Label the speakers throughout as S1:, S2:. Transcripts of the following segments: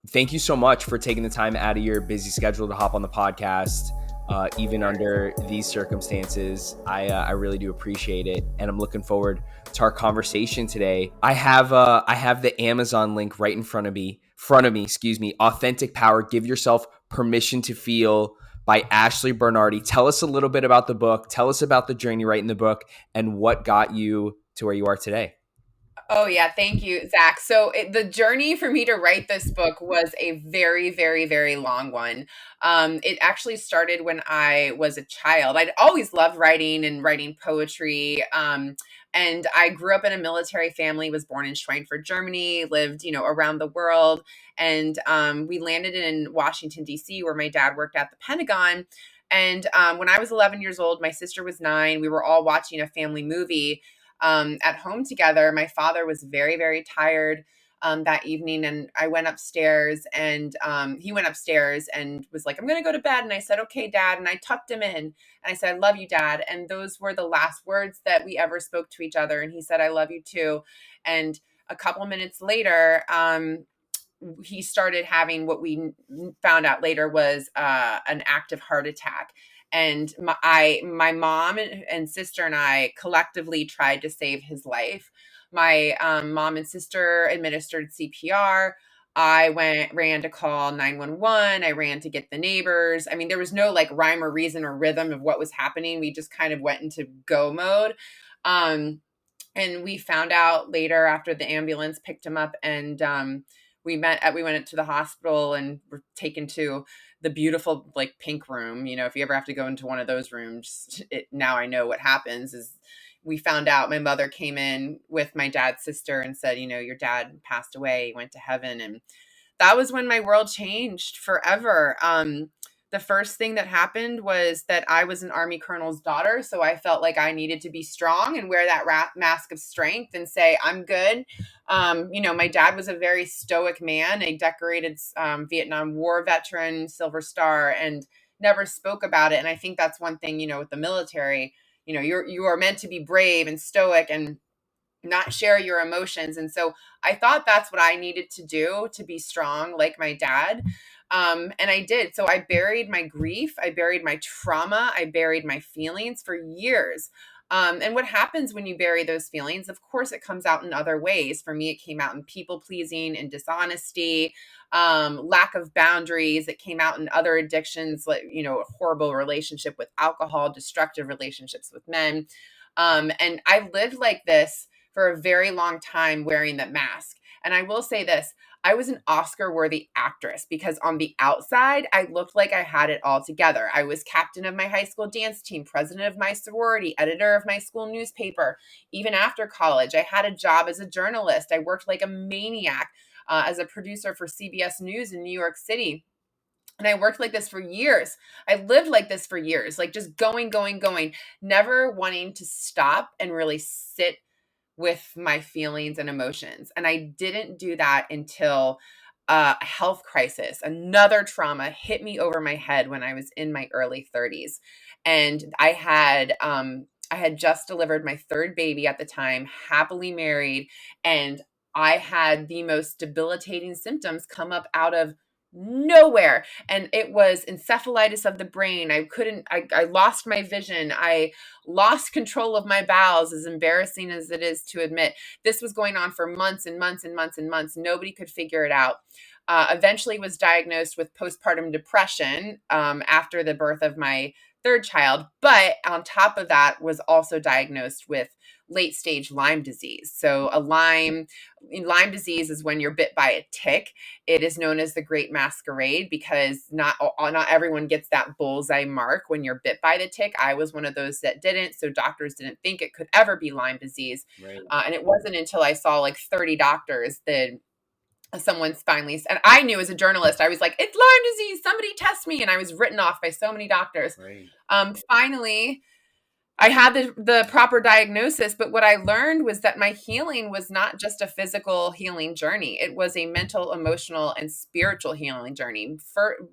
S1: thank you so much for taking the time out of your busy schedule to hop on the podcast. Even under these circumstances, I really do appreciate it, and I'm looking forward to our conversation today. I have the Amazon link right in front of me. Excuse me. Authentic Power: Give Yourself Permission to Feel by Ashley Bernardi. Tell us a little bit about the book. Tell us about the journey writing the book and what got you to where you are today.
S2: Oh, yeah. Thank you, Zach. So the journey for me to write this book was a very, very, very long one. It actually started when I was a child. I'd always loved writing and writing poetry. And I grew up in a military family, was born in Schweinfurt, Germany, lived, around the world. And we landed in Washington, D.C., where my dad worked at the Pentagon. And when I was 11 years old, my sister was 9. We were all watching a family movie at home together. My father was very, very tired that evening, and I went upstairs, and he went upstairs and was like, "I'm going to go to bed." And I said, "Okay, Dad." And I tucked him in, and I said, "I love you, Dad." And those were the last words that we ever spoke to each other. And he said, "I love you too." And a couple minutes later, he started having what we found out later was an active heart attack. And my mom and sister and I collectively tried to save his life. My mom and sister administered CPR. Ran to call 911. I ran to get the neighbors. I mean, there was no like rhyme or reason or rhythm of what was happening. We just kind of went into go mode. And we found out later after the ambulance picked him up, and we went to the hospital and were taken to the beautiful like pink room. If you ever have to go into one of those rooms, now I know what happens is we found out my mother came in with my dad's sister and said, your dad passed away, he went to heaven. And that was when my world changed forever. The first thing that happened was that I was an Army colonel's daughter. So I felt like I needed to be strong and wear that mask of strength and say, I'm good. My dad was a very stoic man, a decorated Vietnam War veteran, Silver Star, and never spoke about it. And I think that's one thing, with the military, you are meant to be brave and stoic and not share your emotions. And so I thought that's what I needed to do to be strong like my dad. And I did. So I buried my grief, I buried my trauma, I buried my feelings for years. And what happens when you bury those feelings? Of course, it comes out in other ways. For me, it came out in people pleasing and dishonesty, lack of boundaries. It came out in other addictions, like, a horrible relationship with alcohol, destructive relationships with men. And I lived like this for a very long time wearing that mask. And I will say this, I was an Oscar-worthy actress because on the outside, I looked like I had it all together. I was captain of my high school dance team, president of my sorority, editor of my school newspaper. Even after college, I had a job as a journalist. I worked like a maniac as a producer for CBS News in New York City. And I worked like this for years. I lived like this for years, like just going, never wanting to stop and really sit with my feelings and emotions. And I didn't do that until a health crisis, another trauma hit me over my head when I was in my early 30s. And I had just delivered my third baby at the time, happily married, and I had the most debilitating symptoms come up out of nowhere. And it was encephalitis of the brain. I lost my vision. I lost control of my bowels, as embarrassing as it is to admit. This was going on for months and months and months and months. Nobody could figure it out. Eventually was diagnosed with postpartum depression after the birth of my third child. But on top of that, was also diagnosed with late stage Lyme disease. So Lyme disease is when you're bit by a tick. It is known as the Great Masquerade because not everyone gets that bullseye mark when you're bit by the tick. I was one of those that didn't, so doctors didn't think it could ever be Lyme disease.
S1: Right.
S2: And it wasn't until I saw like 30 doctors that someone's finally, and I knew as a journalist, I was like, it's Lyme disease, somebody test me. And I was written off by so many doctors.
S1: Right.
S2: Finally, I had the proper diagnosis, but what I learned was that my healing was not just a physical healing journey. It was a mental, emotional, and spiritual healing journey.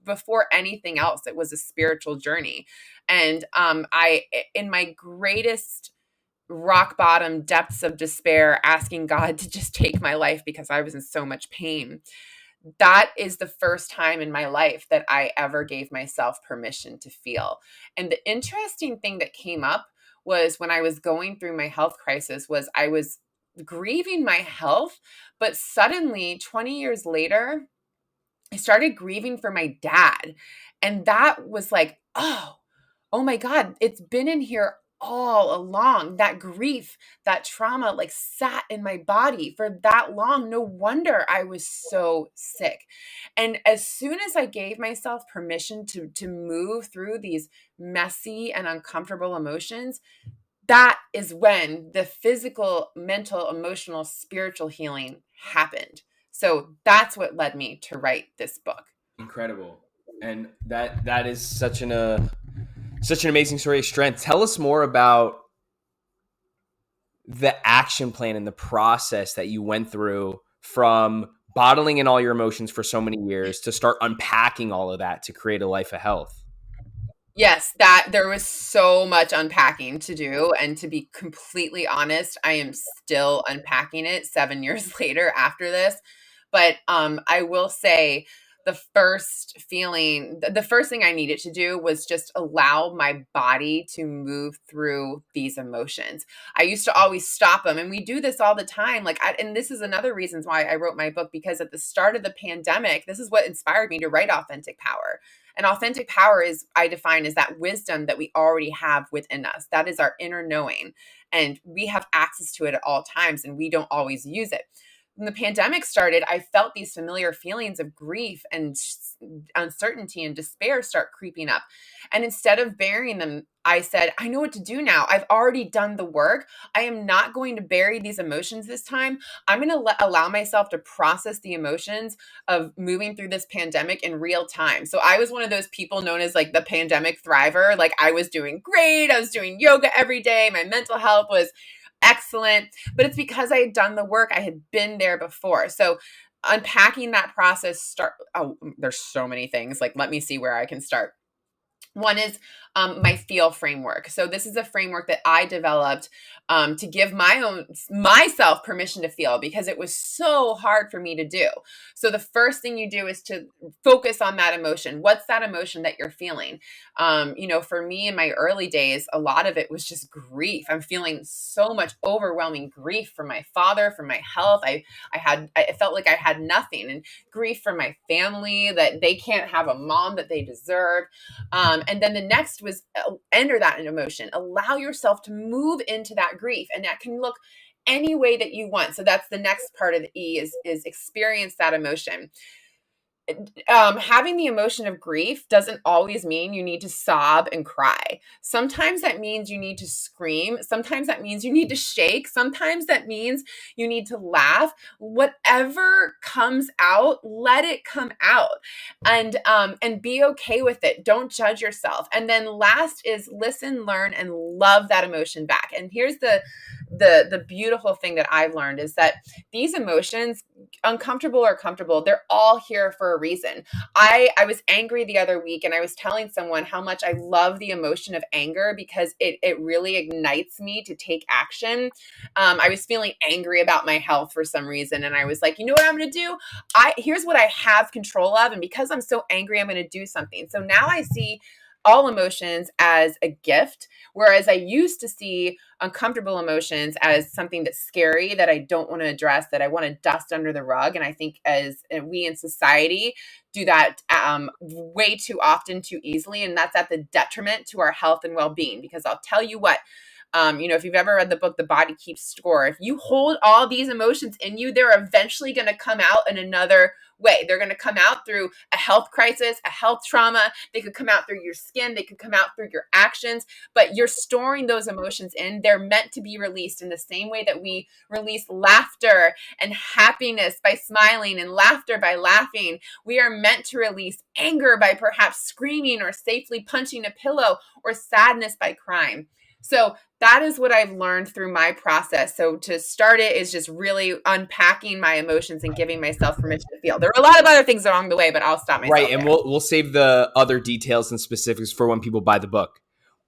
S2: Before anything else, it was a spiritual journey. And in my greatest rock bottom depths of despair, asking God to just take my life because I was in so much pain, that is the first time in my life that I ever gave myself permission to feel. And the interesting thing that came up was when I was going through my health crisis was I was grieving my health, but suddenly 20 years later, I started grieving for my dad. And that was like, oh my God, it's been in here all along. That grief, that trauma, like sat in my body for that long. No wonder I was so sick. And as soon as I gave myself permission to move through these messy and uncomfortable emotions, that is when the physical, mental, emotional, spiritual healing happened. So that's what led me to write this book.
S1: Incredible. And that is such an amazing story of strength. Tell us more about the action plan and the process that you went through from bottling in all your emotions for so many years to start unpacking all of that to create a life of health.
S2: Yes, that there was so much unpacking to do. And to be completely honest, I am still unpacking it 7 years later after this. But I will say the first thing I needed to do was just allow my body to move through these emotions. I used to always stop them. And we do this all the time. And this is another reason why I wrote my book, because at the start of the pandemic, this is what inspired me to write Authentic Power. And authentic power is, I define as that wisdom that we already have within us. That is our inner knowing. And we have access to it at all times, and we don't always use it. When the pandemic started, I felt these familiar feelings of grief and uncertainty and despair start creeping up. And instead of burying them, I said, I know what to do now. I've already done the work. I am not going to bury these emotions this time. I'm going to allow myself to process the emotions of moving through this pandemic in real time. So I was one of those people known as like the pandemic thriver. Like I was doing great. I was doing yoga every day. My mental health was excellent, but it's because I had done the work. I had been there before. So unpacking that process there's so many things. Like, let me see where I can start. One is my feel framework. So this is a framework that I developed to give myself permission to feel, because it was so hard for me to do. So the first thing you do is to focus on that emotion. What's that emotion that you're feeling? For me in my early days, a lot of it was just grief. I'm feeling so much overwhelming grief for my father, for my health. I felt like I had nothing, and grief for my family that they can't have a mom that they deserve. And then the next was enter that emotion. Allow yourself to move into that grief. And that can look any way that you want. So that's the next part of the E is experience that emotion. Having the emotion of grief doesn't always mean you need to sob and cry. Sometimes that means you need to scream. Sometimes that means you need to shake. Sometimes that means you need to laugh. Whatever comes out, let it come out, and be okay with it. Don't judge yourself. And then last is listen, learn, and love that emotion back. And here's the beautiful thing that I've learned is that these emotions, uncomfortable or comfortable, they're all here for a reason. I was angry the other week, and I was telling someone how much I love the emotion of anger because it really ignites me to take action. I was feeling angry about my health for some reason, and I was like, you know what I'm going to do? Here's what I have control of, and because I'm so angry, I'm going to do something. So now I see all emotions as a gift, whereas I used to see uncomfortable emotions as something that's scary, that I don't want to address, that I want to dust under the rug. And I think as we in society do that way too often, too easily, and that's at the detriment to our health and well-being. Because I'll tell you what, if you've ever read the book, The Body Keeps Score, if you hold all these emotions in you, they're eventually going to come out in another way. They're going to come out through a health crisis, a health trauma. They could come out through your skin. They could come out through your actions, but you're storing those emotions in. They're meant to be released in the same way that we release laughter and happiness by smiling and laughter by laughing. We are meant to release anger by perhaps screaming or safely punching a pillow, or sadness by crying. So that is what I've learned through my process. So to start it is just really unpacking my emotions and giving myself permission to feel. There are a lot of other things along the way, but I'll stop myself
S1: Right, and
S2: there.
S1: we'll save the other details and specifics for when people buy the book.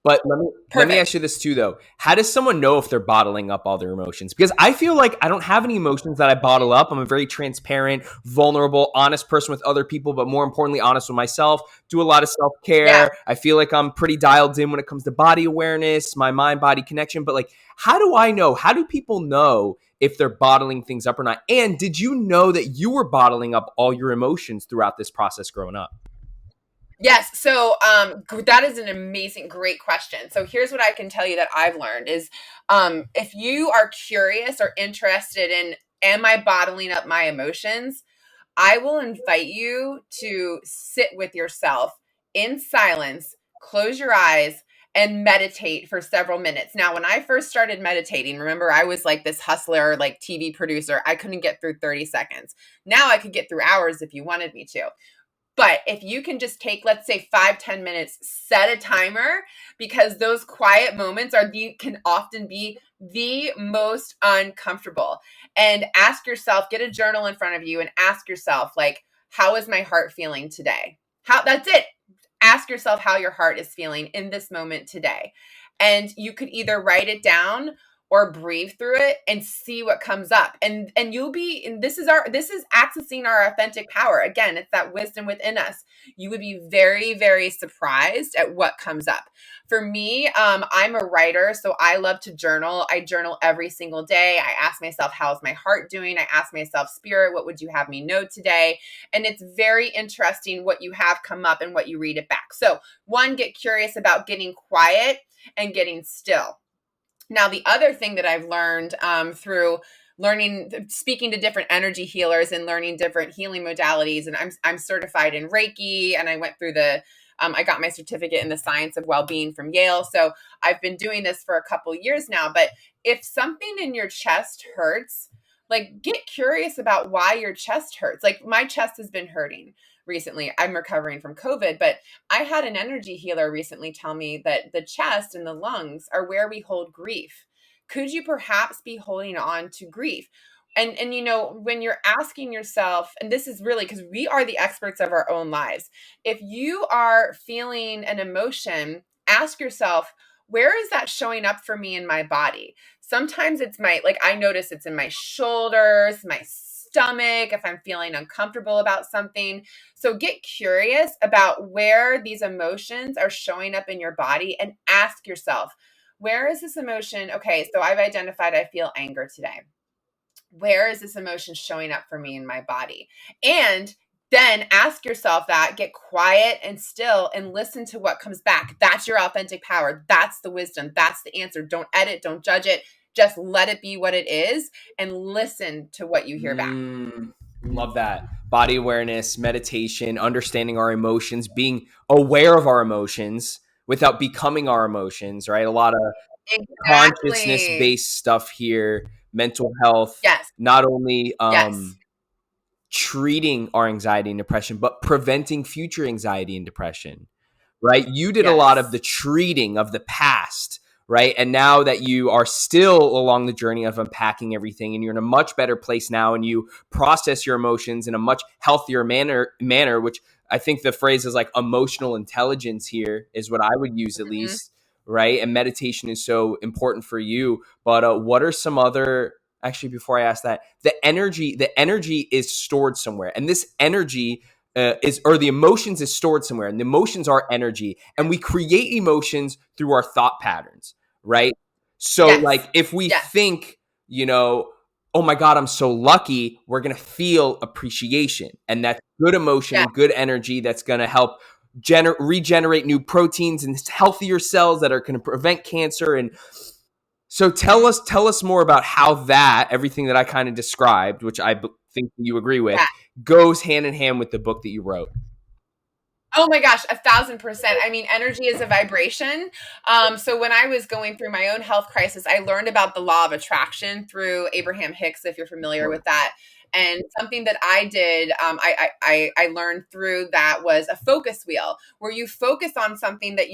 S1: But let me
S2: Perfect.
S1: ask you this too, though. How does someone know if they're bottling up all their emotions? Because I feel like I don't have any emotions that I bottle up. I'm a very transparent, vulnerable, honest person with other people, but more importantly, honest with myself. Do a lot of self
S2: Yeah.
S1: care. I feel like I'm pretty dialed in when it comes to body awareness, my mind body connection. But like, how do I know? How do people know if they're bottling things up or not? And did you know that you were bottling up all your emotions throughout this process growing up?
S2: Yes. So that is an amazing, great question. So here's what I can tell you that I've learned is if you are curious or interested in, am I bottling up my emotions? I will invite you to sit with yourself in silence, close your eyes, and meditate for several minutes. Now, when I first started meditating, remember, I was like this hustler, like TV producer. I couldn't get through 30 seconds. Now I could get through hours if you wanted me to. But if you can just take, let's say 5-10 minutes, set a timer, because those quiet moments can often be the most uncomfortable. And ask yourself, get a journal in front of you and ask yourself, like, how is my heart feeling today? That's it. Ask yourself how your heart is feeling in this moment today. And you could either write it down or breathe through it and see what comes up. And you'll be, and this is accessing our authentic power. Again, it's that wisdom within us. You would be very, very surprised at what comes up. For me, I'm a writer, so I love to journal. I journal every single day. I ask myself, how's my heart doing? I ask myself, Spirit, what would you have me know today? And it's very interesting what you have come up and what you read it back. So one, get curious about getting quiet and getting still. Now, the other thing that I've learned through speaking to different energy healers and learning different healing modalities, and I'm certified in Reiki, and I went through I got my certificate in the science of well-being from Yale. So I've been doing this for a couple years now. But if something in your chest hurts, like, get curious about why your chest hurts. Like, my chest has been hurting recently. I'm recovering from COVID, but I had an energy healer recently tell me that the chest and the lungs are where we hold grief. Could you perhaps be holding on to grief? And when you're asking yourself, and this is really because we are the experts of our own lives. If you are feeling an emotion, ask yourself, where is that showing up for me in my body? Sometimes it's I notice it's in my shoulders, my stomach, if I'm feeling uncomfortable about something. So get curious about where these emotions are showing up in your body and ask yourself, where is this emotion? Okay, so I've identified I feel anger today. Where is this emotion showing up for me in my body? And then ask yourself that, get quiet and still and listen to what comes back. That's your authentic power. That's the wisdom. That's the answer. Don't edit, don't judge it. Just let it be what it is and listen to what you hear back.
S1: Love that. Body awareness, meditation, understanding our emotions, being aware of our emotions without becoming our emotions, right? A lot of consciousness
S2: Exactly.
S1: based stuff here, mental health,
S2: Yes.
S1: not only
S2: Yes.
S1: treating our anxiety and depression, but preventing future anxiety and depression, right? You did a lot of
S2: Yes.
S1: the treating of the past, right? And now that you are still along the journey of unpacking everything and you're in a much better place now and you process your emotions in a much healthier manner, which I think the phrase is like emotional intelligence here is what I would use at
S2: Mhm.
S1: least, right? And meditation is so important for you. But what are some other actually before I ask that, the energy is stored somewhere. And this energy the emotions is stored somewhere, and the emotions are energy, and we create emotions through our thought patterns, right? So
S2: Yes.
S1: like if we
S2: Yes.
S1: think, oh my god, I'm so lucky, we're going to feel appreciation, and that's good emotion
S2: Yes.
S1: and good energy that's going to help regenerate new proteins and healthier cells that are going to prevent cancer. And so tell us more about how that everything that I kind of described, which think you agree with,
S2: Yeah.
S1: goes hand in hand with the book that you wrote.
S2: Oh my gosh, 1,000%. I mean, energy is a vibration. So when I was going through my own health crisis, I learned about the law of attraction through Abraham Hicks, if you're familiar with that. And something that I did, I learned through that was a focus wheel, where you focus on something that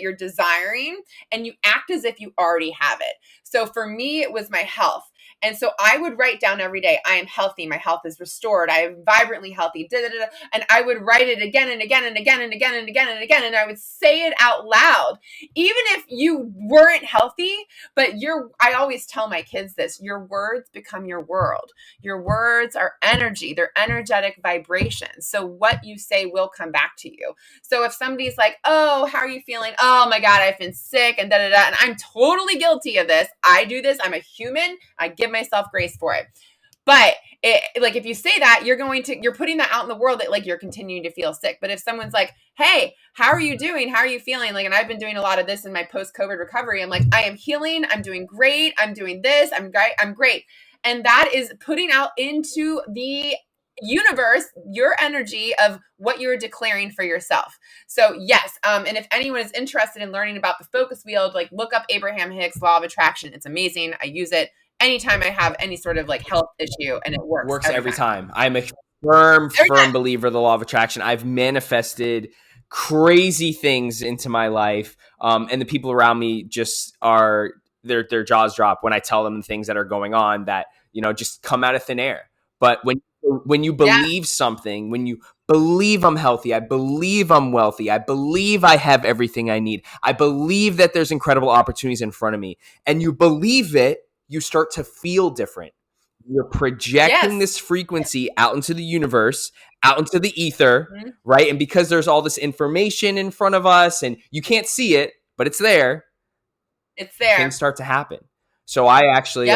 S2: you're desiring, and you act as if you already have it. So for me, it was my health. And so I would write down every day, I am healthy, my health is restored, I am vibrantly healthy, da, da, da, and I would write it again and again and again and again and again and again, and I would say it out loud. Even if you weren't healthy, but I always tell my kids this, your words become your world. Your words are energy, they're energetic vibrations. So what you say will come back to you. So if somebody's like, oh, how are you feeling? Oh my God, I've been sick and da da da. And I'm totally guilty of this. I do this. I'm a human. I give myself grace for it. But like if you say that, you're putting that out in the world that like you're continuing to feel sick. But if someone's like, hey, how are you doing? How are you feeling? Like, and I've been doing a lot of this in my post-COVID recovery. I'm like, I am healing. I'm doing great. I'm doing this. I'm great. I'm great. And that is putting out into the universe your energy of what you're declaring for yourself. So yes, and if anyone is interested in learning about the focus wheel, like look up Abraham Hicks law of attraction. It's amazing. I use it anytime I have any sort of like health issue, and it works
S1: every time. I'm a firm believer of the law of attraction. I've manifested crazy things into my life, and the people around me just are their jaws drop when I tell them the things that are going on that just come out of thin air. But when you believe something, when you believe I'm healthy, I believe I'm wealthy, I believe I have everything I need, I believe that there's incredible opportunities in front of me, and you believe it, you start to feel different. You're projecting this frequency out into the universe, out into the ether, right? And because there's all this information in front of us and you can't see it, but it's there. Things start to happen. So I actually,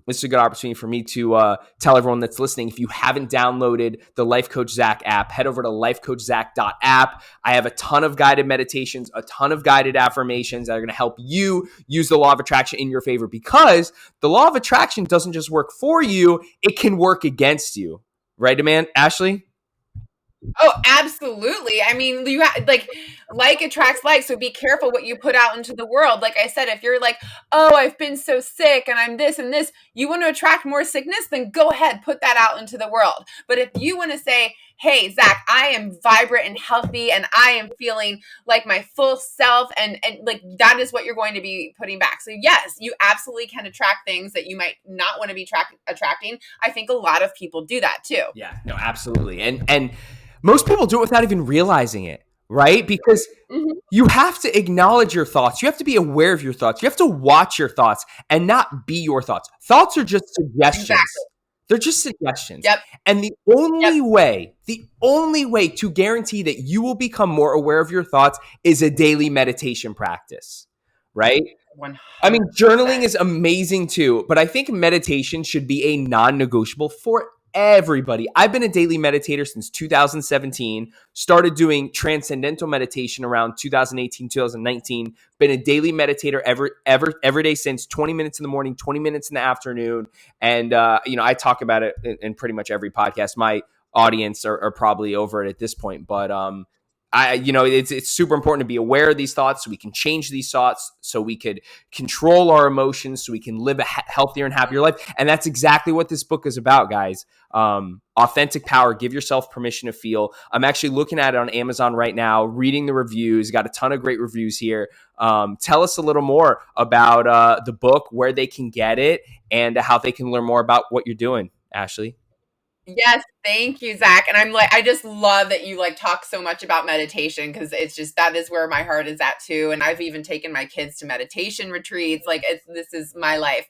S1: this is a good opportunity for me to tell everyone that's listening, if you haven't downloaded the Life Coach Zach app, head over to lifecoachzach.app. I have a ton of guided meditations, a ton of guided affirmations that are going to help you use the law of attraction in your favor, because the law of attraction doesn't just work for you, it can work against you. Right, man? Ashley?
S2: Oh, absolutely. I mean, you like attracts like, so be careful what you put out into the world. Like I said, if you're like, oh, I've been so sick and I'm this and this, you want to attract more sickness, then go ahead, put that out into the world. But if you want to say, hey, Zach, I am vibrant and healthy and I am feeling like my full self, and like that is what you're going to be putting back. So yes, you absolutely can attract things that you might not want to be attracting. I think a lot of people do that too.
S1: Yeah, no, absolutely. And most people do it without even realizing it, right? Because you have to acknowledge your thoughts. You have to be aware of your thoughts. You have to watch your thoughts and not be your thoughts. Thoughts are just suggestions.
S2: Exactly.
S1: They're just suggestions.
S2: Yep.
S1: And the only way to guarantee that you will become more aware of your thoughts is a daily meditation practice, right?
S2: 100%.
S1: I mean, journaling is amazing too, but I think meditation should be a non-negotiable for everybody. I've been a daily meditator since 2017, started doing transcendental meditation around 2018, 2019, been a daily meditator every day since, 20 minutes in the morning, 20 minutes in the afternoon. And, I talk about it in pretty much every podcast. My audience are probably over it at this point, but, it's super important to be aware of these thoughts so we can change these thoughts, so we could control our emotions, so we can live a healthier and happier life. And that's exactly what this book is about, guys. Authentic Power, Give Yourself Permission to Feel. I'm actually looking at it on Amazon right now, reading the reviews, got a ton of great reviews here. Tell us a little more about the book, where they can get it, and how they can learn more about what you're doing, Ashley.
S2: Yes, thank you, Zach. And I just love that you talk so much about meditation, because it's just, that is where my heart is at too. And I've even taken my kids to meditation retreats. This is my life.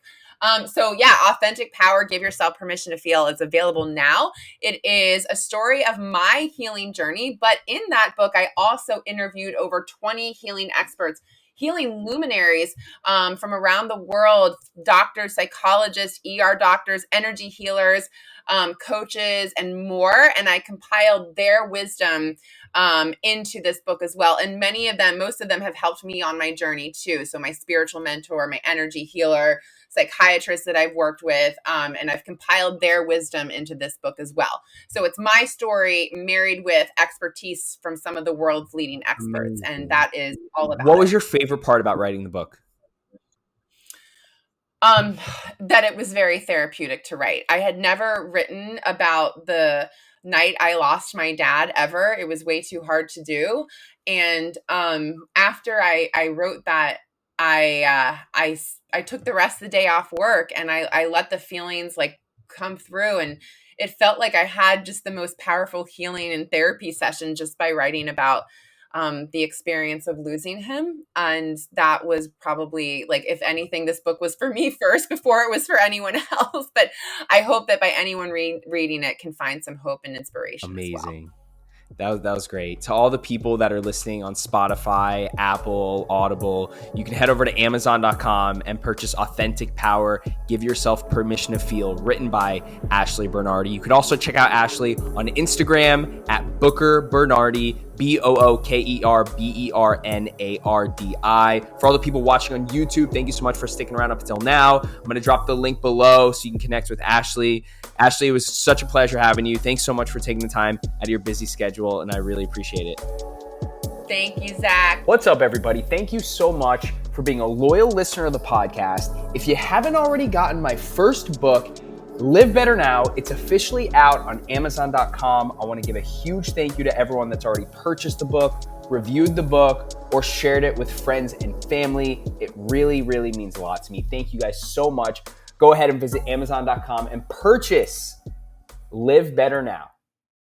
S2: So yeah, Authentic Power, Give Yourself Permission to Feel is available now. It is a story of my healing journey, but in that book, I also interviewed over 20 healing experts, healing luminaries from around the world, doctors, psychologists, ER doctors, energy healers, coaches, and more. And I compiled their wisdom into this book as well. And most of them have helped me on my journey too. So my spiritual mentor, my energy healer, psychiatrist that I've worked with, and I've compiled their wisdom into this book as well. So it's my story married with expertise from some of the world's leading experts. And that is all about
S1: What was your favorite part about writing the book?
S2: That it was very therapeutic to write. I had never written about the night I lost my dad ever. It was way too hard to do. And after I wrote that I took the rest of the day off work, and I let the feelings like come through, and it felt like I had just the most powerful healing and therapy session just by writing about the experience of losing him. And that was probably, like, if anything, this book was for me first before it was for anyone else. But I hope that by anyone reading it can find some hope and inspiration.
S1: Amazing. That was great. To all the people that are listening on Spotify, Apple, Audible, you can head over to Amazon.com and purchase Authentic Power, Give Yourself Permission to Feel, written by Ashley Bernardi. You could also check out Ashley on Instagram at Booker Bernardi, BOOKERBERNARDI. For all the people watching on YouTube, thank you so much for sticking around up until now. I'm going to drop the link below so you can connect with Ashley. Ashley, it was such a pleasure having you. Thanks so much for taking the time out of your busy schedule, and I really appreciate it.
S2: Thank you, Zach.
S1: What's up, everybody? Thank you so much for being a loyal listener of the podcast. If you haven't already gotten my first book, Live Better Now, it's officially out on Amazon.com. I want to give a huge thank you to everyone that's already purchased the book, reviewed the book, or shared it with friends and family. It really, really means a lot to me. Thank you guys so much. Go ahead and visit Amazon.com and purchase Live Better Now.